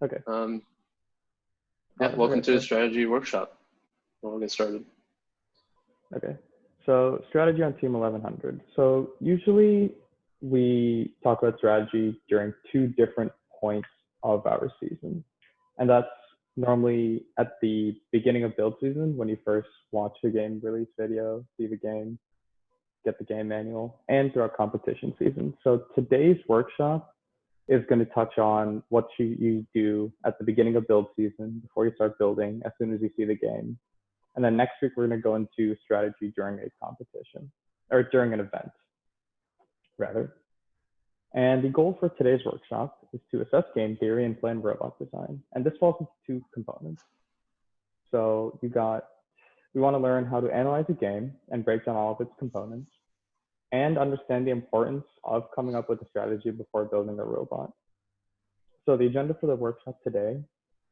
Okay. Yeah, welcome to the strategy workshop. We'll get started. Okay. So strategy on Team 1100. So usually we talk about strategy during two different points of our season. And that's normally at the beginning of build season when you first watch the game release video, see the game, get the game manual, and throughout competition season. So today's workshop is going to touch on what you do at the beginning of build season before you start building as soon as you see the game. And then next week, we're going to go into strategy during a competition or during an event, rather. And the goal for today's workshop is to assess game theory and plan robot design. And this falls into two components. So we want to learn how to analyze a game and break down all of its components and understand the importance of coming up with a strategy before building a robot. So the agenda for the workshop today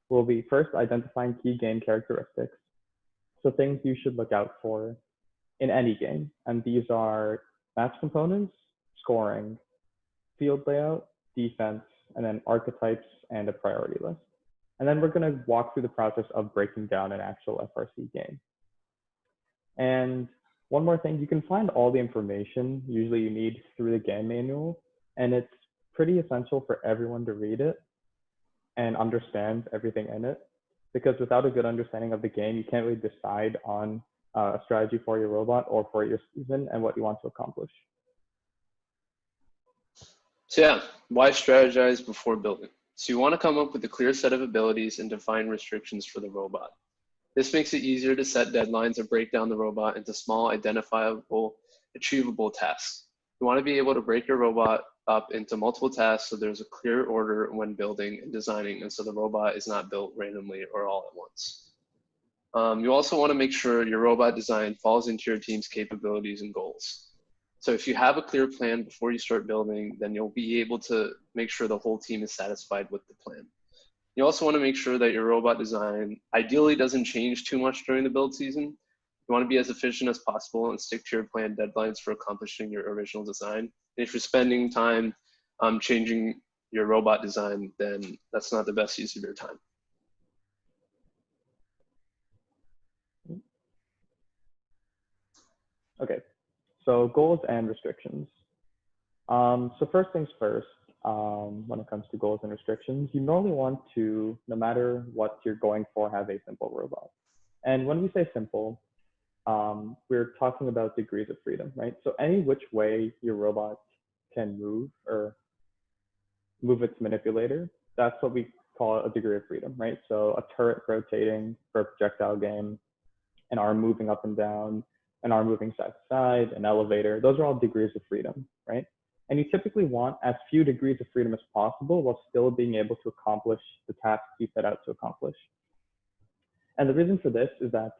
will be first identifying key game characteristics. So things you should look out for in any game. And these are match components, scoring, field layout, defense, and then archetypes and a priority list. And then we're going to walk through the process of breaking down an actual FRC game. And one more thing, you can find all the information usually you need through the game manual, and it's pretty essential for everyone to read it and understand everything in it, because without a good understanding of the game, you can't really decide on a strategy for your robot or for your season and what you want to accomplish. So yeah, why strategize before building? So you want to come up with a clear set of abilities and define restrictions for the robot. This makes it easier to set deadlines and break down the robot into small, identifiable, achievable tasks. You want to be able to break your robot up into multiple tasks so there's a clear order when building and designing, and so the robot is not built randomly or all at once. You also want to make sure your robot design falls into your team's capabilities and goals. So if you have a clear plan before you start building, then you'll be able to make sure the whole team is satisfied with the plan. You also want to make sure that your robot design ideally doesn't change too much during the build season. You want to be as efficient as possible and stick to your planned deadlines for accomplishing your original design. And if you're spending time changing your robot design, then that's not the best use of your time. Okay, so goals and restrictions. So first things first, when it comes to goals and restrictions, you normally want to, no matter what you're going for, have a simple robot. And when we say simple, we're talking about degrees of freedom, right? So any which way your robot can move or move its manipulator, that's what we call a degree of freedom, right? So a turret rotating for a projectile game, an arm moving up and down, an arm moving side to side, an elevator, those are all degrees of freedom, right? And you typically want as few degrees of freedom as possible while still being able to accomplish the tasks you set out to accomplish. And the reason for this is that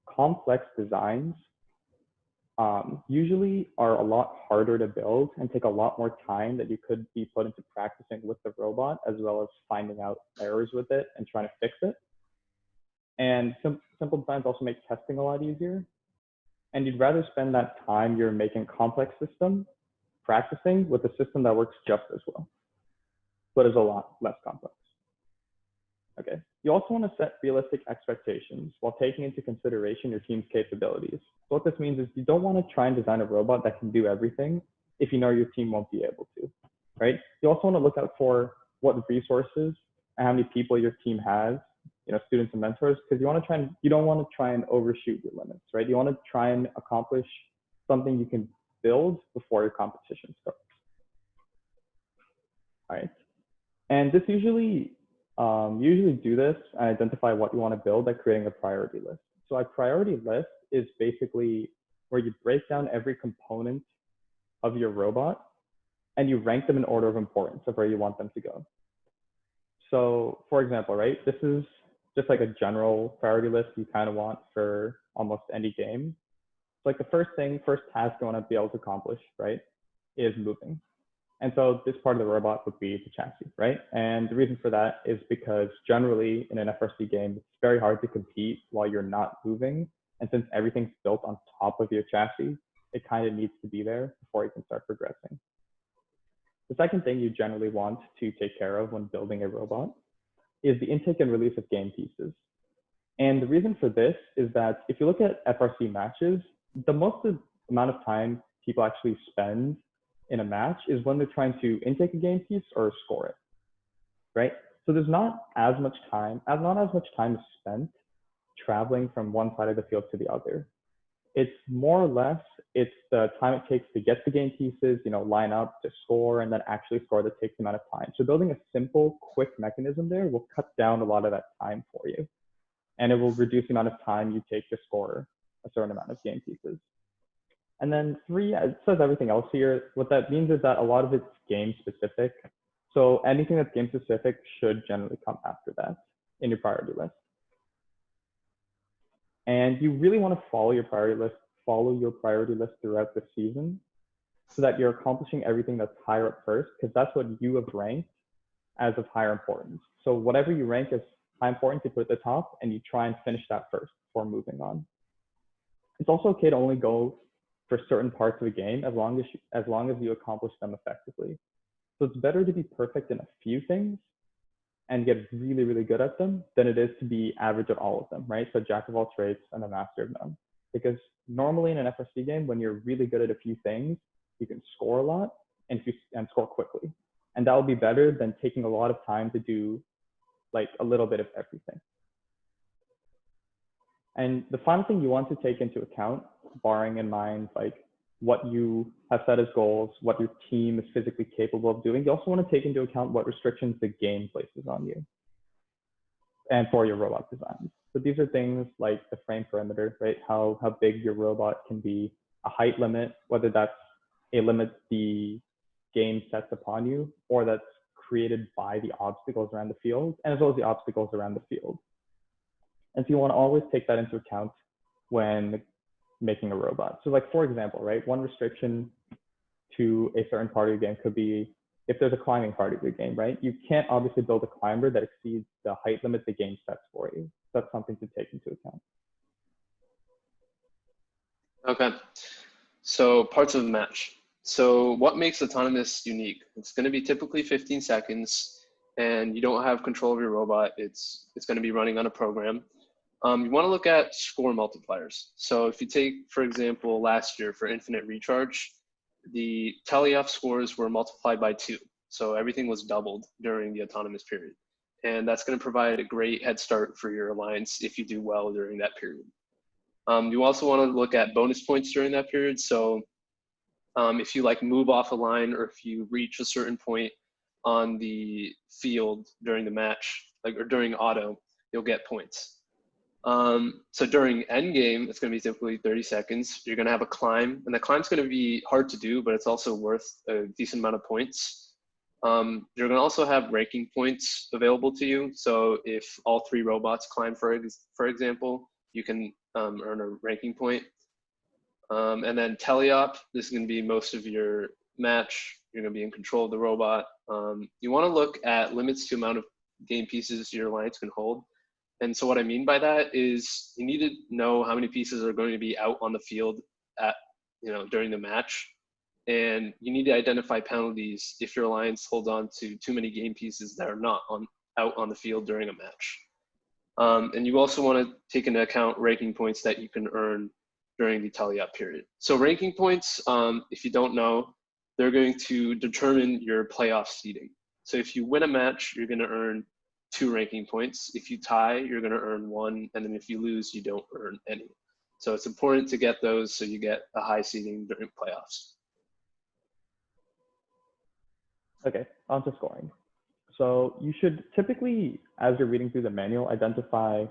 complex designs usually are a lot harder to build and take a lot more time that you could be put into practicing with the robot, as well as finding out errors with it and trying to fix it. And simple designs also make testing a lot easier. And you'd rather spend that time you're making complex system practicing with a system that works just as well, but is a lot less complex. Okay, you also want to set realistic expectations while taking into consideration your team's capabilities. So what this means is you don't want to try and design a robot that can do everything if you know your team won't be able to, right? You also want to look out for what resources and how many people your team has, students and mentors, because you don't want to try and overshoot your limits, right? You want to try and accomplish something you can build before your competition starts. All right, and this usually do this and identify what you want to build by creating a priority list. So a priority list is basically where you break down every component of your robot and you rank them in order of importance of where you want them to go. So for example, right, this is just like a general priority list you kind of want for almost any game. So like the first task you want to be able to accomplish, right, is moving. And so this part of the robot would be the chassis, right? And the reason for that is because generally in an FRC game, it's very hard to compete while you're not moving. And since everything's built on top of your chassis, it kind of needs to be there before you can start progressing. The second thing you generally want to take care of when building a robot is the intake and release of game pieces. And the reason for this is that if you look at FRC matches, the most amount of time people actually spend in a match is when they're trying to intake a game piece or score it, right? So there's not as much time is spent traveling from one side of the field to the other. It's more or less, it's the time it takes to get the game pieces, line up to score and then actually score that takes the amount of time. So building a simple, quick mechanism there will cut down a lot of that time for you. And it will reduce the amount of time you take to score a certain amount of game pieces. And then 3, it says everything else here. What that means is that a lot of it's game specific. So anything that's game specific should generally come after that in your priority list. And you really want to follow your priority list throughout the season so that you're accomplishing everything that's higher up first, because that's what you have ranked as of higher importance. So whatever you rank as high importance, you put at the top and you try and finish that first before moving on. It's also okay to only go for certain parts of the game as long as you accomplish them effectively. So it's better to be perfect in a few things and get really, really good at them than it is to be average at all of them, right? So jack of all trades and a master of none. Because normally in an FRC game, when you're really good at a few things, you can score a lot and score quickly. And that will be better than taking a lot of time to do like a little bit of everything. And the final thing you want to take into account, bearing in mind like what you have set as goals, what your team is physically capable of doing, you also want to take into account what restrictions the game places on you and for your robot designs. So these are things like the frame perimeter, right? How big your robot can be, a height limit, whether that's a limit the game sets upon you or that's created by the obstacles around the field, and as well as the obstacles around the field. And so you want to always take that into account when making a robot. So like, for example, right, one restriction to a certain part of your game could be if there's a climbing part of your game, right? You can't obviously build a climber that exceeds the height limit the game sets for you. That's something to take into account. Okay, so parts of the match. So what makes autonomous unique? It's going to be typically 15 seconds and you don't have control of your robot. It's going to be running on a program. You want to look at score multipliers. So if you take, for example, last year for Infinite Recharge, the tally-off scores were multiplied by 2. So everything was doubled during the autonomous period. And that's going to provide a great head start for your alliance if you do well during that period. You also want to look at bonus points during that period. So if you like move off a line or if you reach a certain point on the field during the match, like or during auto, you'll get points. So during end game, it's going to be typically 30 seconds. You're going to have a climb, and the climb's going to be hard to do, but it's also worth a decent amount of points. You're going to also have ranking points available to you. So if all 3 robots climb, for example, you can earn a ranking point. And then teleop, this is going to be most of your match. You're going to be in control of the robot. You want to look at limits to amount of game pieces your alliance can hold. And so what I mean by that is you need to know how many pieces are going to be out on the field at, during the match. And you need to identify penalties if your alliance holds on to too many game pieces that are not out on the field during a match. And you also want to take into account ranking points that you can earn during the tally-up period. So ranking points, if you don't know, they're going to determine your playoff seeding. So if you win a match, you're going to earn 2 ranking points. If you tie, you're going to earn 1, and then if you lose, you don't earn any. So it's important to get those so you get a high seeding during playoffs. Okay, on to scoring. So you should typically, as you're reading through the manual, identify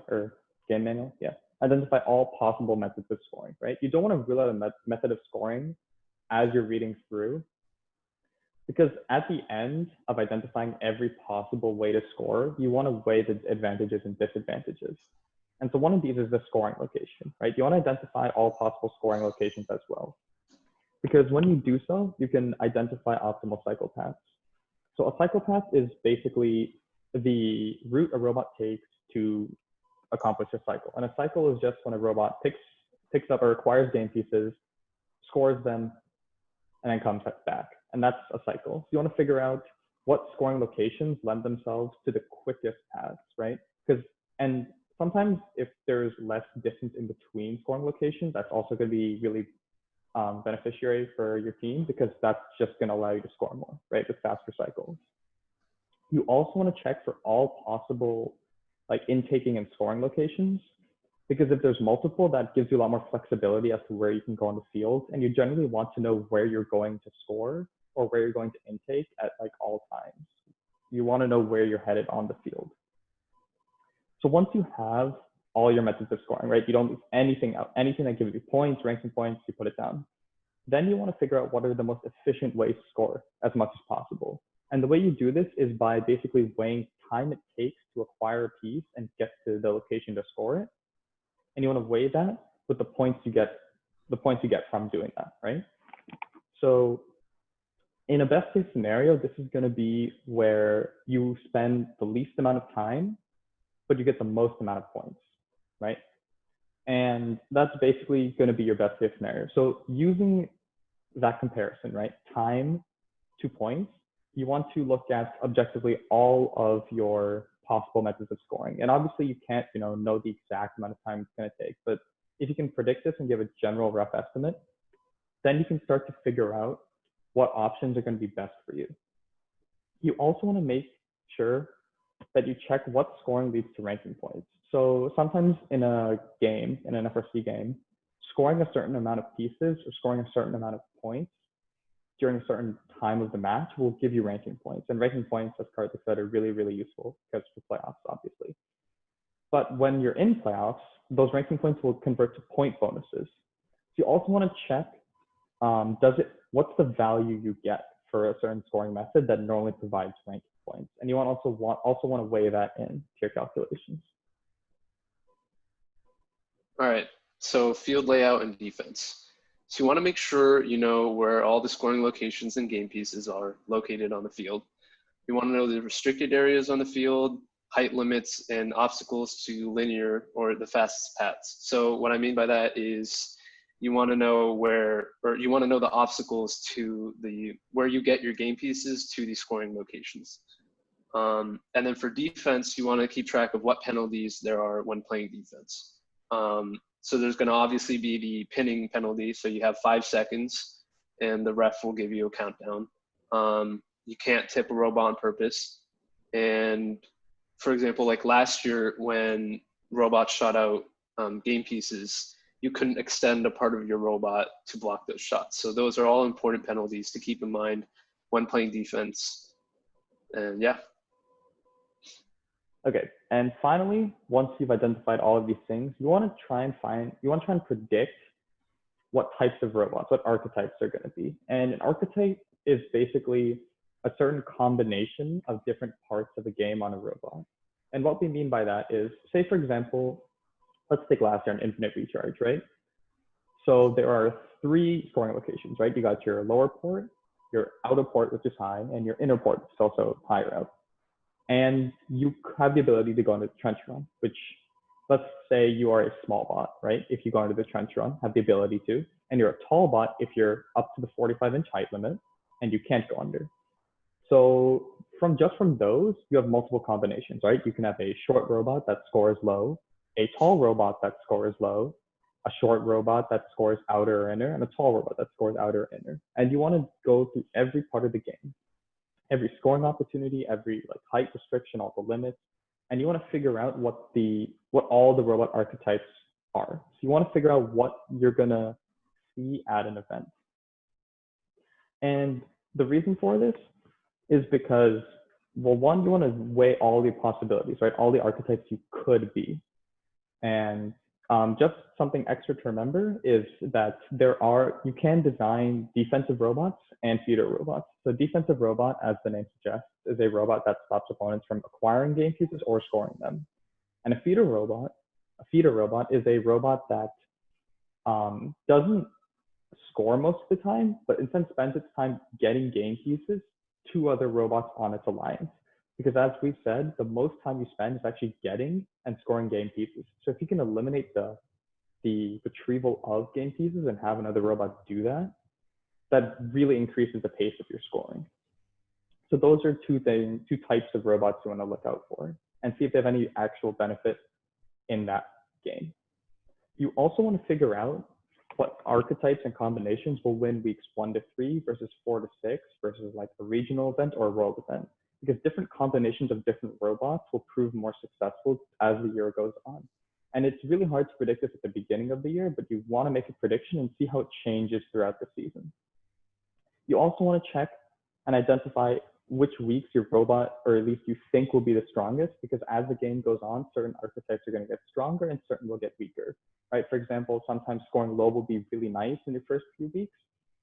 all possible methods of scoring, right? You don't want to rule out a method of scoring as you're reading through, because at the end of identifying every possible way to score, you want to weigh the advantages and disadvantages. And so one of these is the scoring location, right? You want to identify all possible scoring locations as well, because when you do so, you can identify optimal cycle paths. So a cycle path is basically the route a robot takes to accomplish a cycle. And a cycle is just when a robot picks up or acquires game pieces, scores them, and then comes back. And that's a cycle. So you want to figure out what scoring locations lend themselves to the quickest paths, right? And sometimes if there's less distance in between scoring locations, that's also going to be really beneficiary for your team, because that's just going to allow you to score more, right, with faster cycles. You also want to check for all possible like intaking and scoring locations, because if there's multiple, that gives you a lot more flexibility as to where you can go on the field, and you generally want to know where you're going to score or where you're going to intake at like all times. You want to know where you're headed on the field. So once you have all your methods of scoring, right, you don't leave anything out, anything that gives you points, ranking points, you put it down. Then you want to figure out what are the most efficient ways to score as much as possible. And the way you do this is by basically weighing time it takes to acquire a piece and get to the location to score it. And you want to weigh that with the points you get from doing that, right? So in a best case scenario, this is going to be where you spend the least amount of time, but you get the most amount of points, right? And that's basically going to be your best case scenario. So using that comparison, right, time to points, you want to look at objectively all of your possible methods of scoring. And obviously you can't, know the exact amount of time it's going to take, but if you can predict this and give a general rough estimate, then you can start to figure out what options are going to be best for you. You also want to make sure that you check what scoring leads to ranking points. So sometimes in a game, in an FRC game, scoring a certain amount of pieces or scoring a certain amount of points during a certain time of the match will give you ranking points. And ranking points, as Karthik said, are really, really useful because for playoffs, obviously. But when you're in playoffs, those ranking points will convert to point bonuses. So you also want to check, what's the value you get for a certain scoring method that normally provides ranking points? And you also want to weigh that in to your calculations. All right, so field layout and defense. So you want to make sure you know where all the scoring locations and game pieces are located on the field. You want to know the restricted areas on the field, height limits, and obstacles to linear or the fastest paths. So what I mean by that is you want to know the obstacles to where you get your game pieces to the scoring locations. And then for defense, you want to keep track of what penalties there are when playing defense. So there's going to obviously be the pinning penalty. So you have 5 seconds and the ref will give you a countdown. You can't tip a robot on purpose. And for example, like last year when robots shot out game pieces, you couldn't extend a part of your robot to block those shots. So those are all important penalties to keep in mind when playing defense. And yeah. Okay, and finally, once you've identified all of these things, you want to try and predict what types of robots, what archetypes are going to be. And an archetype is basically a certain combination of different parts of a game on a robot. And what we mean by that is, say for example, let's take last year an infinite recharge, right? So there are 3 scoring locations, right? You got your lower port, your outer port, which is high, and your inner port, which is also higher up. And you have the ability to go into the trench run, which let's say you are a small bot, right? If you go into the trench run, have the ability to, and you're a tall bot if you're up to the 45-inch height limit and you can't go under. So from those, you have multiple combinations, right? You can have a short robot that scores low, a tall robot that scores low, a short robot that scores outer or inner, and a tall robot that scores outer or inner. And you want to go through every part of the game, every scoring opportunity, every height restriction, all the limits, and you want to figure out what all the robot archetypes are. So you want to figure out what you're gonna see at an event. And the reason for this is because, well, one, you want to weigh all the possibilities, right? All the archetypes you could be. And just something extra to remember is that you can design defensive robots and feeder robots. So defensive robot, as the name suggests, is a robot that stops opponents from acquiring game pieces or scoring them. And a feeder robot is a robot that doesn't score most of the time, but instead spends its time getting game pieces to other robots on its alliance. Because as we've said, the most time you spend is actually getting and scoring game pieces. So if you can eliminate the retrieval of game pieces and have another robot do that, that really increases the pace of your scoring. So those are two types of robots you want to look out for and see if they have any actual benefit in that game. You also want to figure out what archetypes and combinations will win weeks 1 to 3 versus 4 to 6 versus like a regional event or a world event, because different combinations of different robots will prove more successful as the year goes on. And it's really hard to predict this at the beginning of the year, but you want to make a prediction and see how it changes throughout the season. You also want to check and identify which weeks your robot, or at least you think, will be the strongest, because as the game goes on, certain archetypes are going to get stronger and certain will get weaker, right? For example, sometimes scoring low will be really nice in your first few weeks,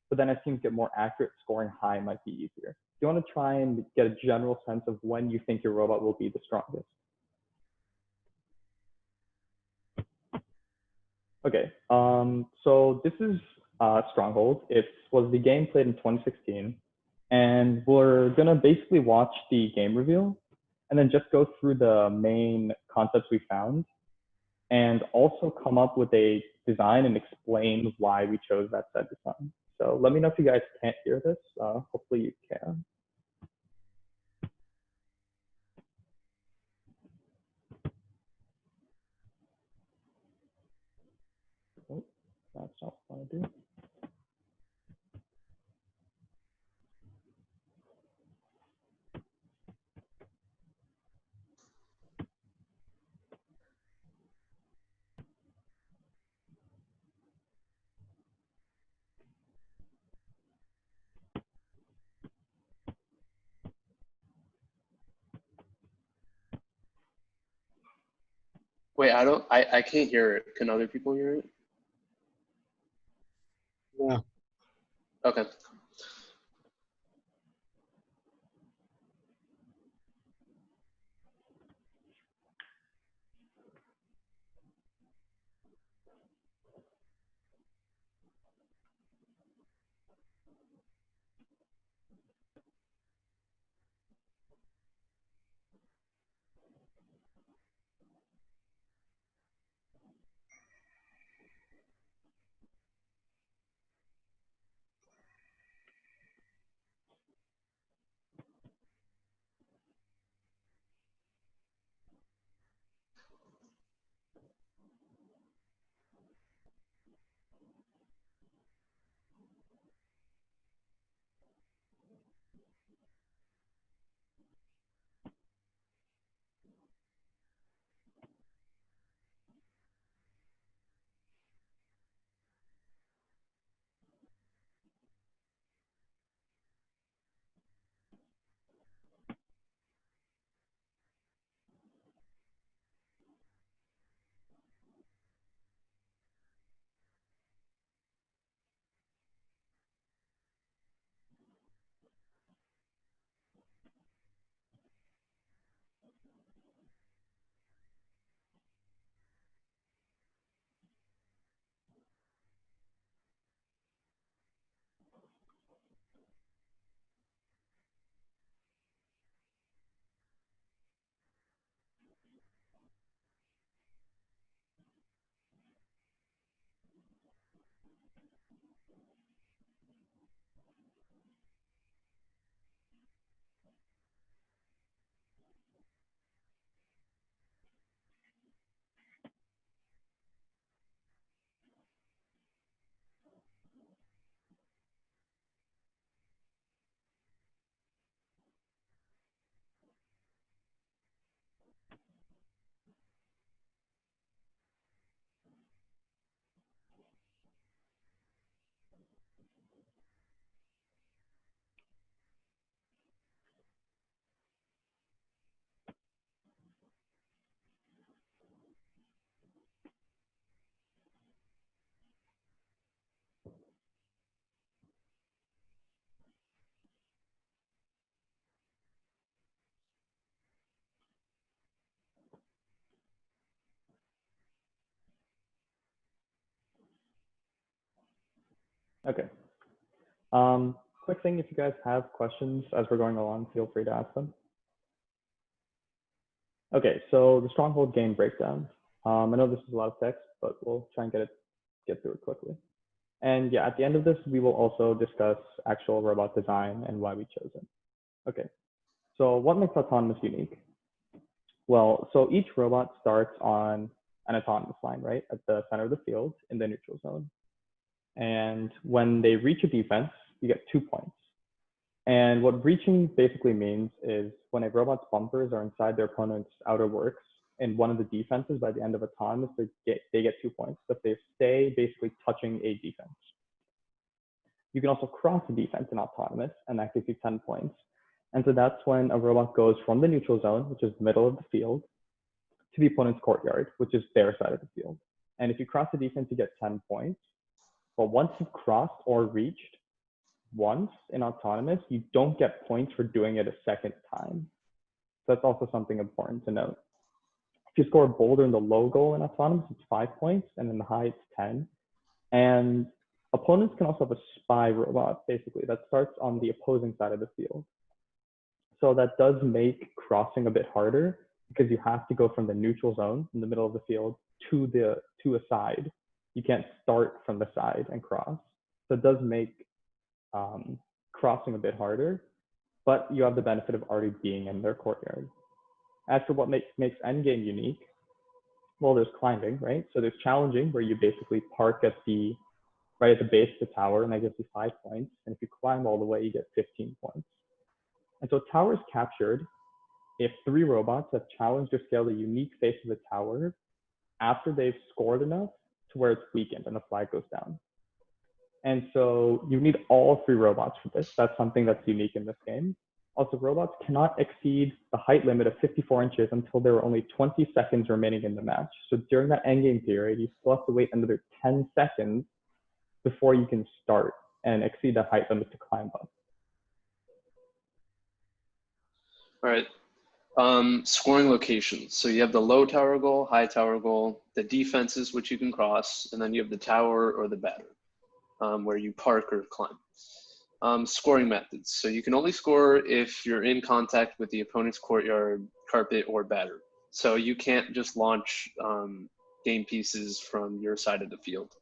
but then as teams get more accurate, scoring high might be easier. You want to try and get a general sense of when you think your robot will be the strongest. Okay, so this is Stronghold. It was the game played in 2016. And we're gonna basically watch the game reveal and then just go through the main concepts we found and also come up with a design and explain why we chose that said design. So let me know if you guys can't hear this. Hopefully you can. Oh, that's not what I want to do. Wait, I can't hear it. Can other people hear it? Yeah. Okay. Okay. Quick thing, if you guys have questions as we're going along, feel free to ask them. Okay, so the Stronghold game breakdown. I know this is a lot of text, but we'll try and get through it quickly. And yeah, at the end of this, we will also discuss actual robot design and why we chose it. Okay, so what makes autonomous unique? Well, so each robot starts on an autonomous line, right, at the center of the field in the neutral zone. And when they reach a defense, you get 2 points. And what reaching basically means is when a robot's bumpers are inside their opponent's outer works in one of the defenses by the end of autonomous, they get 2 points. So if they stay basically touching a defense. You can also cross a defense in autonomous, and that gives you 10 points. And so that's when a robot goes from the neutral zone, which is the middle of the field, to the opponent's courtyard, which is their side of the field. And if you cross the defense, you get 10 points. But once you've crossed or reached once in autonomous, you don't get points for doing it a second time. So that's also something important to note. If you score a boulder in the low goal in autonomous, it's 5 points, and in the high, it's 10. And opponents can also have a spy robot, basically, that starts on the opposing side of the field. So that does make crossing a bit harder because you have to go from the neutral zone in the middle of the field to a side. You can't start from the side and cross. So it does make crossing a bit harder, but you have the benefit of already being in their courtyard. As for what makes endgame unique, well, there's climbing, right? So there's challenging, where you basically park at right at the base of the tower, and that gives you 5 points. And if you climb all the way, you get 15 points. And so tower is captured if 3 robots have challenged or scaled a unique face of the tower after they've scored enough to where it's weakened and the flag goes down. And so you need all 3 robots for this. That's something that's unique in this game. Also, robots cannot exceed the height limit of 54 inches until there are only 20 seconds remaining in the match. So during that endgame period, you still have to wait another 10 seconds before you can start and exceed the height limit to climb up. All right. Scoring locations. So you have the low tower goal, high tower goal, the defenses, which you can cross, and then you have the tower or the batter, where you park or climb. Scoring methods. So you can only score if you're in contact with the opponent's courtyard, carpet, or batter. So you can't just launch game pieces from your side of the field.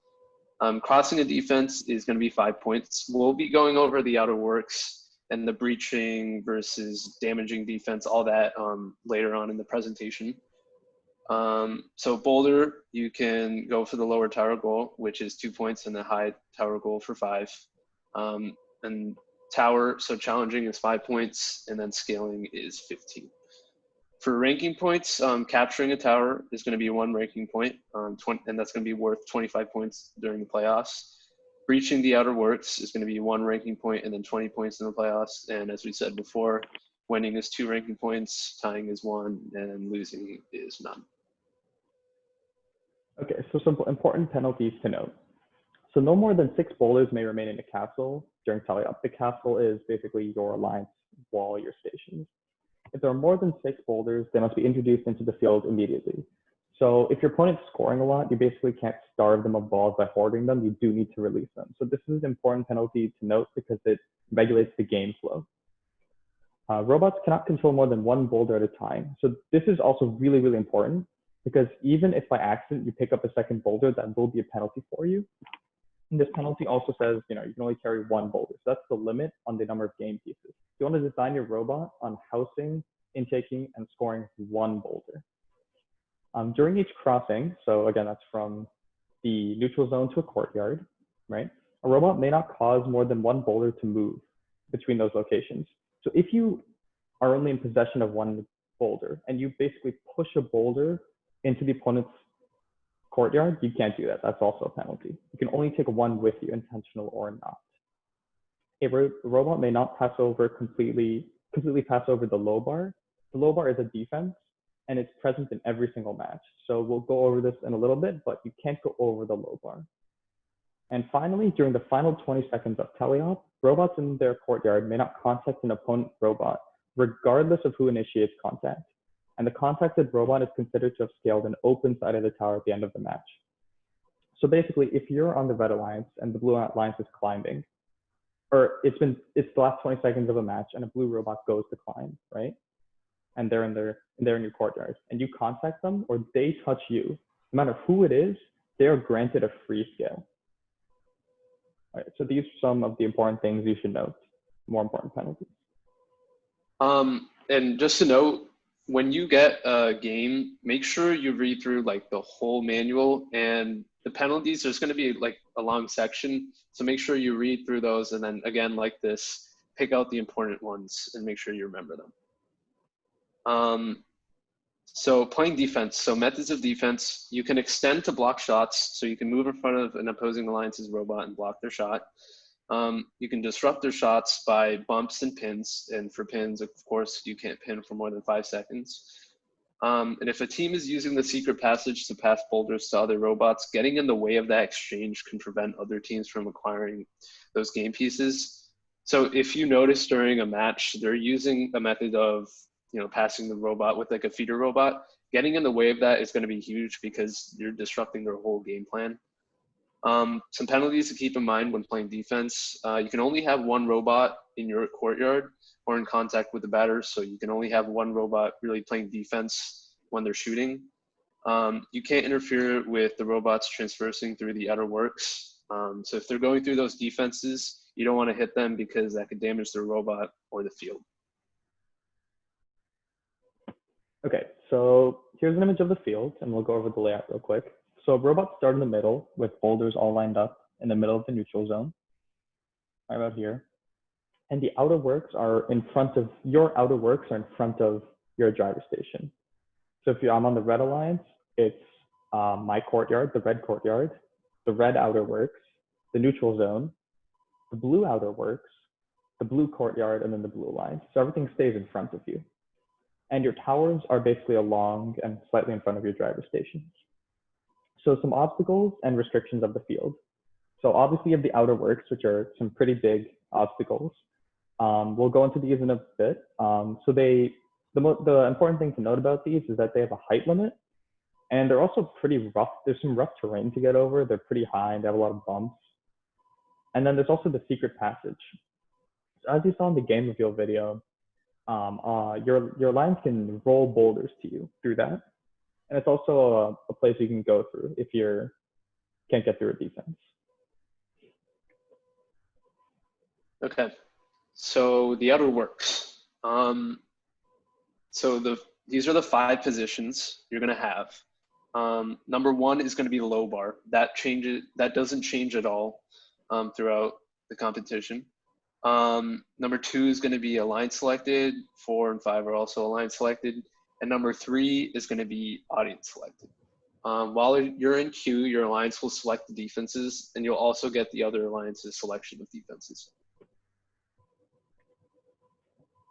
Crossing a defense is going to be 5 points. We'll be going over the outer works and the breaching versus damaging defense, all that later on in the presentation. So boulder, you can go for the lower tower goal, which is 2 points, and the high tower goal for 5. And tower, so challenging is 5 points, and then scaling is 15. For ranking points, capturing a tower is going to be 1 ranking point, and that's going to be worth 25 points during the playoffs. Breaching the outer works is going to be 1 ranking point and then 20 points in the playoffs. And as we said before, winning is 2 ranking points, tying is 1, and losing is none. Okay, so some important penalties to note. So no more than 6 boulders may remain in a castle during tally up. The castle is basically your alliance wall, your stations. If there are more than 6 boulders, they must be introduced into the field immediately. So if your opponent's scoring a lot, you basically can't starve them of balls by hoarding them. You do need to release them. So this is an important penalty to note because it regulates the game flow. Robots cannot control more than 1 boulder at a time. So this is also really, really important because even if by accident you pick up a second boulder, that will be a penalty for you. And this penalty also says, you can only carry 1 boulder. So that's the limit on the number of game pieces. You want to design your robot on housing, intaking, and scoring 1 boulder. During each crossing, so again, that's from the neutral zone to a courtyard, right? A robot may not cause more than 1 boulder to move between those locations. So if you are only in possession of 1 boulder and you basically push a boulder into the opponent's courtyard, you can't do that. That's also a penalty. You can only take 1 with you, intentional or not. A robot may not completely pass over the low bar. The low bar is a defense, and it's present in every single match. So we'll go over this in a little bit, but you can't go over the low bar. And finally, during the final 20 seconds of teleop, robots in their courtyard may not contact an opponent robot, regardless of who initiates contact. And the contacted robot is considered to have scaled an open side of the tower at the end of the match. So basically, if you're on the red alliance and the blue alliance is climbing, or it's the last 20 seconds of a match and a blue robot goes to climb, right? And they're in your courtyard, and you contact them or they touch you, no matter who it is, they are granted a free scale. All right, so these are some of the important things you should note, more important penalties. And just to note, when you get a game, make sure you read through like the whole manual, and the penalties, there's going to be like a long section. So make sure you read through those. And then again, like this, pick out the important ones and make sure you remember them. So playing defense. So methods of defense, you can extend to block shots. So you can move in front of an opposing alliance's robot and block their shot. You can disrupt their shots by bumps and pins. And for pins, of course, you can't pin for more than 5 seconds. And if a team is using the secret passage to pass boulders to other robots, getting in the way of that exchange can prevent other teams from acquiring those game pieces. So if you notice during a match, they're using a method of passing the robot with like a feeder robot, getting in the way of that is going to be huge because you're disrupting their whole game plan. Some penalties to keep in mind when playing defense. You can only have one robot in your courtyard or in contact with the batter, so you can only have one robot really playing defense when they're shooting. You can't interfere with the robots traversing through the outer works. So if they're going through those defenses, you don't want to hit them because that could damage the robot or the field. Okay, so here's an image of the field, and we'll go over the layout real quick. So robots start in the middle with boulders all lined up in the middle of the neutral zone, right about here. And the outer works are in front of, your outer works are in front of your driver station. So if I'm on the red alliance, it's my courtyard, the red courtyard, the red outer works, the neutral zone, the blue outer works, the blue courtyard, and then the blue alliance. So everything stays in front of you. And your towers are basically along and slightly in front of your driver stations. So some obstacles and restrictions of the field. So obviously you have the outer works, which are some pretty big obstacles. We'll go into these in a bit. So the important thing to note about these is that they have a height limit, and they're also pretty rough. There's some rough terrain to get over. They're pretty high and they have a lot of bumps. And then there's also the secret passage. So as you saw in the game reveal video, your lines can roll boulders to you through that. And it's also a place you can go through if you can't get through a defense. Okay, so the outer works. These are the 5 positions you're gonna have. Number 1 is gonna be low bar. That doesn't change at all throughout the competition. Number 2 is going to be align selected. 4 and 5 are also align selected. And number 3 is going to be audience selected. While you're in queue, your alliance will select the defenses, and you'll also get the other alliance's selection of defenses.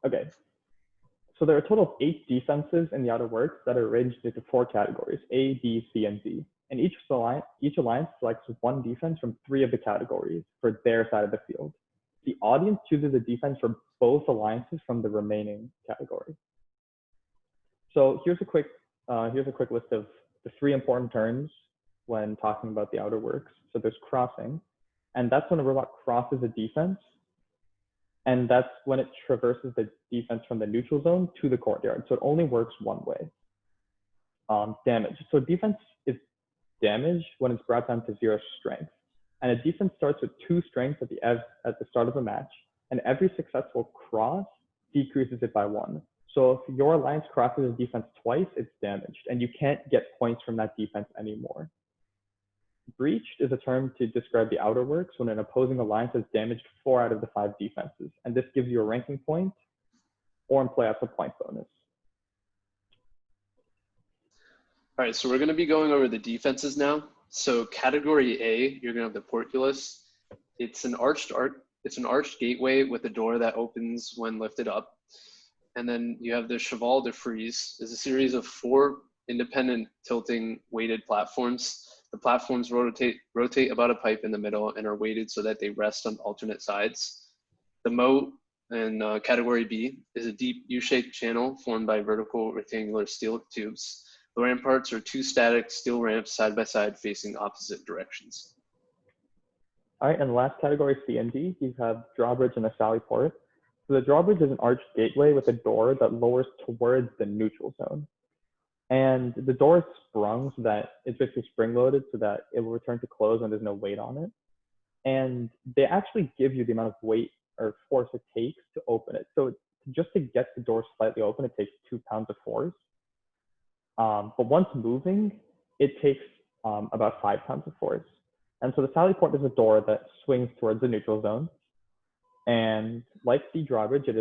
Okay. So there are a total of 8 defenses in the outer works that are arranged into 4 categories, A, B, C, and D. And each alliance selects 1 defense from 3 of the categories for their side of the field. The audience chooses a defense for both alliances from the remaining category. So here's a quick list of the 3 important terms when talking about the outer works. So there's crossing, and that's when a robot crosses a defense, and that's when it traverses the defense from the neutral zone to the courtyard. So it only works one way. Damage. So defense is damaged when it's brought down to 0 strength. And a defense starts with 2 strength at the start of a match, and every successful cross decreases it by 1. So if your alliance crosses a defense twice, it's damaged, and you can't get points from that defense anymore. Breached is a term to describe the outer works when an opposing alliance has damaged 4 out of the 5 defenses, and this gives you a ranking point, or in playoffs, a point bonus. All right, so we're going to be going over the defenses now. So category A, you're going to have the portcullis. It's an arched gateway with a door that opens when lifted up. And then you have the cheval de frise. It's a series of 4 independent tilting weighted platforms. The platforms rotate about a pipe in the middle and are weighted so that they rest on alternate sides. The moat in category B is a deep U-shaped channel formed by vertical rectangular steel tubes. The ramparts are 2 static steel ramps side by side facing opposite directions. All right, and the last category, C and D, you have drawbridge and a sally port. So the drawbridge is an arched gateway with a door that lowers towards the neutral zone. And the door is sprung so that it's basically spring loaded so that it will return to close when there's no weight on it. And they actually give you the amount of weight or force it takes to open it. So to just to get the door slightly open, it takes 2 pounds of force. But once moving, it takes about 5 pounds of force. And so the sally port is a door that swings towards the neutral zone. And like the drawbridge, it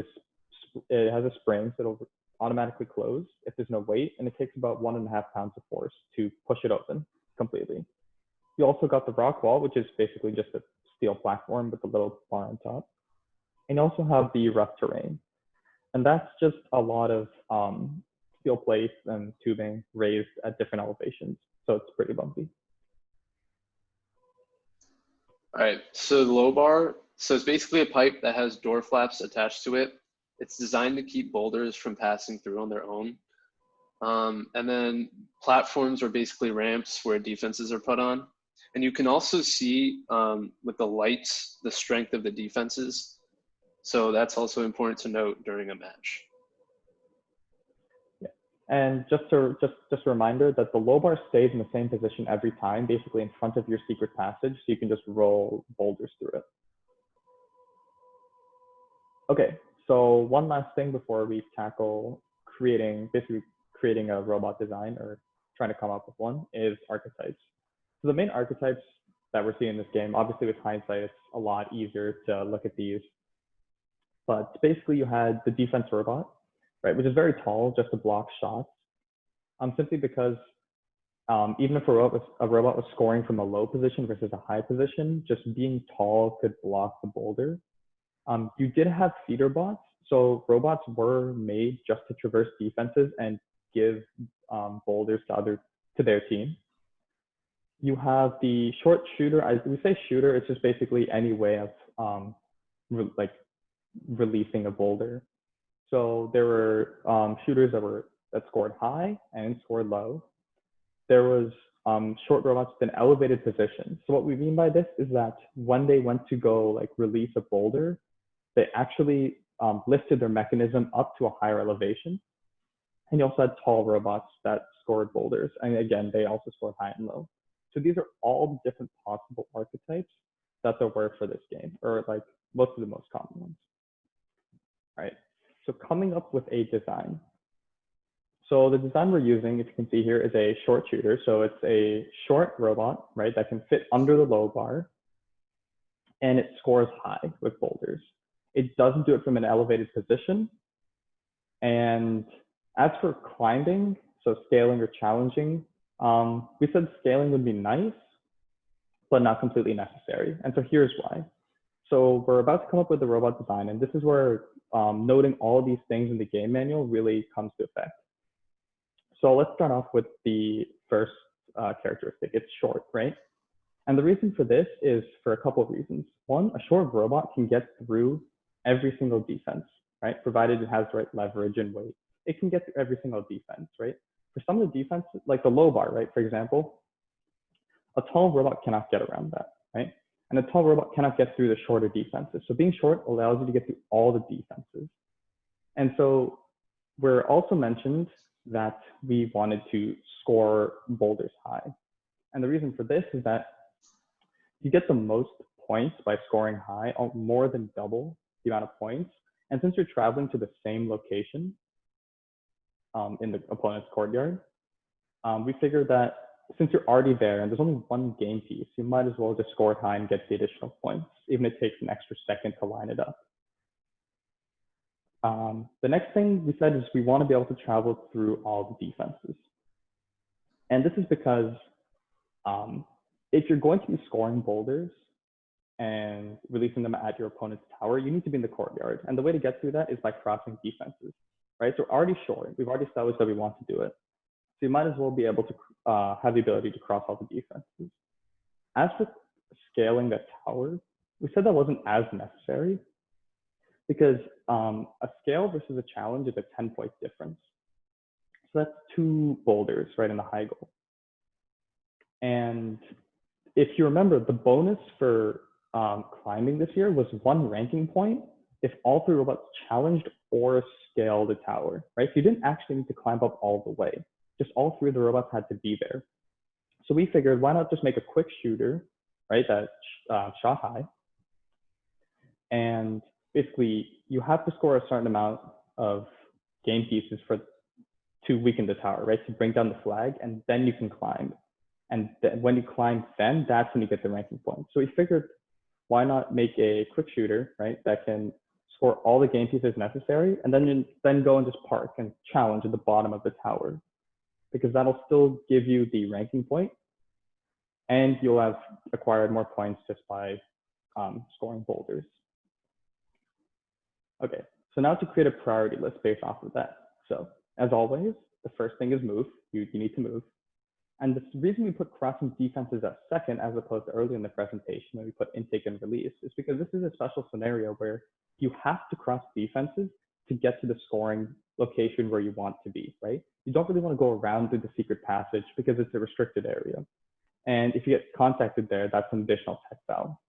has a spring, so it'll automatically close if there's no weight, and it takes about 1.5 pounds of force to push it open completely. You also got the rock wall, which is basically just a steel platform with a little bar on top. And you also have the rough terrain. And that's just a lot of steel plates and tubing raised at different elevations. So it's pretty bumpy. All right, so the low bar, so it's basically a pipe that has door flaps attached to it. It's designed to keep boulders from passing through on their own. And then platforms are basically ramps where defenses are put on. And you can also see with the lights, the strength of the defenses. So that's also important to note during a match. Yeah. And just a reminder that the low bar stays in the same position every time, basically in front of your secret passage, so you can just roll boulders through it. Okay, so one last thing before we tackle basically creating a robot design or trying to come up with one is archetypes. So the main archetypes that we're seeing in this game, obviously with hindsight, it's a lot easier to look at these. But basically you had the defense robot, right, which is very tall, just to block shots. Simply because even if a robot was scoring from a low position versus a high position, just being tall could block the boulder. You did have feeder bots, so robots were made just to traverse defenses and give boulders to their team. You have the short shooter. We say shooter, it's just basically any way of releasing a boulder. So there were shooters that scored high and scored low. There was short robots with an elevated position. So what we mean by this is that when they went to go release a boulder, they actually lifted their mechanism up to a higher elevation. And you also had tall robots that scored boulders. And again, they also scored high and low. So these are all the different possible archetypes that there were for this game, or most of the most common ones. All right, so coming up with a design. So the design we're using, if you can see here, is a short shooter. So it's a short robot, right, that can fit under the low bar, and it scores high with boulders. It doesn't do it from an elevated position. And as for climbing, so scaling or challenging, we said scaling would be nice, but not completely necessary. And so here's why. So we're about to come up with the robot design, and this is where noting all of these things in the game manual really comes to effect. So let's start off with the first characteristic. It's short, right? And the reason for this is for a couple of reasons. One, a short robot can get through every single defense, right? Provided it has the right leverage and weight. It can get through every single defense, right? For some of the defenses, like the low bar, right? For example, a tall robot cannot get around that, right? And a tall robot cannot get through the shorter defenses. So being short allows you to get through all the defenses. And so we're also mentioned that we wanted to score boulders high. And the reason for this is that you get the most points by scoring high, more than double the amount of points. And since you're traveling to the same location in the opponent's courtyard, we figured that since you're already there and there's only one game piece, you might as well just score it high and get the additional points, even if it takes an extra second to line it up. The next thing we said is we want to be able to travel through all the defenses. And this is because if you're going to be scoring boulders and releasing them at your opponent's tower, you need to be in the courtyard. And the way to get through that is by crossing defenses, right? So we're already short. We've already established that we want to do it. So you might as well be able to have the ability to cross all the defenses. As for scaling the tower, we said that wasn't as necessary because a scale versus a challenge is a 10-point difference. So that's 2 boulders, right, in the high goal. And if you remember, the bonus for climbing this year was 1 ranking point if all 3 robots challenged or scaled the tower, right? So you didn't actually need to climb up all the way. Just all 3 of the robots had to be there. So we figured, why not just make a quick shooter, right, that shot high. And basically, you have to score a certain amount of game pieces to weaken the tower, right? To bring down the flag, and then you can climb. And when you climb, then that's when you get the ranking points. So we figured, why not make a quick shooter, right, that can score all the game pieces necessary, and then go and just park and challenge at the bottom of the tower, because that'll still give you the ranking point, and you'll have acquired more points just by scoring boulders. Okay, so now to create a priority list based off of that. So as always, the first thing is move. You need to move. And the reason we put crossing defenses at second as opposed to early in the presentation when we put intake and release is because this is a special scenario where you have to cross defenses to get to the scoring location where you want to be, right? You don't really want to go around through the secret passage because it's a restricted area. And if you get contacted there, that's an additional tech foul.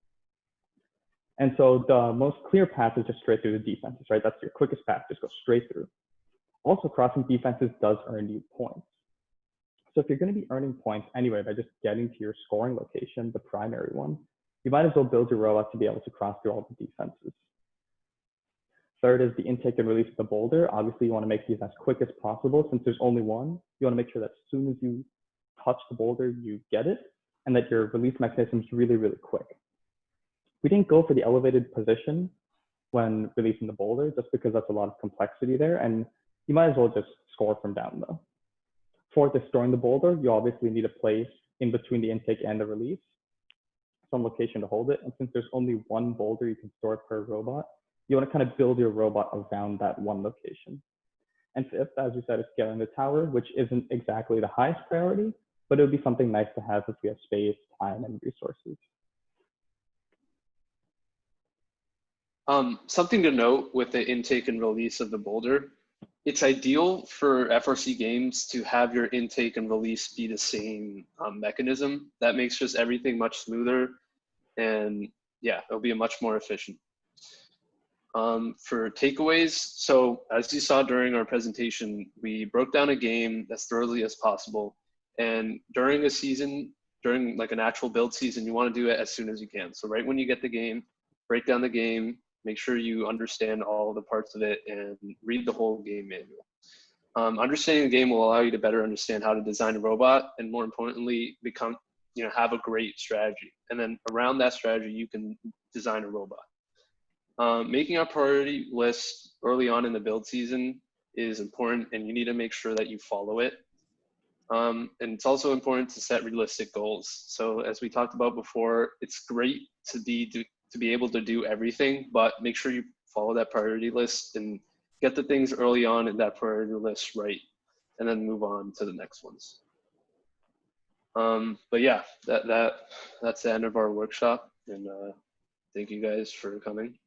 And so the most clear path is just straight through the defenses, right? That's your quickest path, just go straight through. Also, crossing defenses does earn you points. So if you're going to be earning points anyway by just getting to your scoring location, the primary one, you might as well build your robot to be able to cross through all the defenses. Third is the intake and release of the boulder. Obviously, you want to make these as quick as possible. Since there's only one, you want to make sure that as soon as you touch the boulder, you get it, and that your release mechanism is really, really quick. We didn't go for the elevated position when releasing the boulder, just because that's a lot of complexity there, and you might as well just score from down low. Fourth is storing the boulder. You obviously need a place in between the intake and the release, some location to hold it. And since there's only one boulder you can store per robot, you want to kind of build your robot around that one location. And fifth, as we said, is scaling the tower, which isn't exactly the highest priority, but it would be something nice to have if we have space, time, and resources. Something to note with the intake and release of the boulder, it's ideal for FRC games to have your intake and release be the same mechanism. That makes just everything much smoother, and yeah, it'll be much more efficient. For takeaways, so as you saw during our presentation, we broke down a game as thoroughly as possible. And during a season, during like an actual build season, you want to do it as soon as you can. So right when you get the game, break down the game, make sure you understand all the parts of it and read the whole game manual. Understanding the game will allow you to better understand how to design a robot, and more importantly, have a great strategy. And then around that strategy, you can design a robot. Making a priority list early on in the build season is important, and you need to make sure that you follow it. And it's also important to set realistic goals. So as we talked about before, it's great to be able to do everything, but make sure you follow that priority list and get the things early on in that priority list right, and then move on to the next ones. But yeah, that's the end of our workshop, and thank you guys for coming.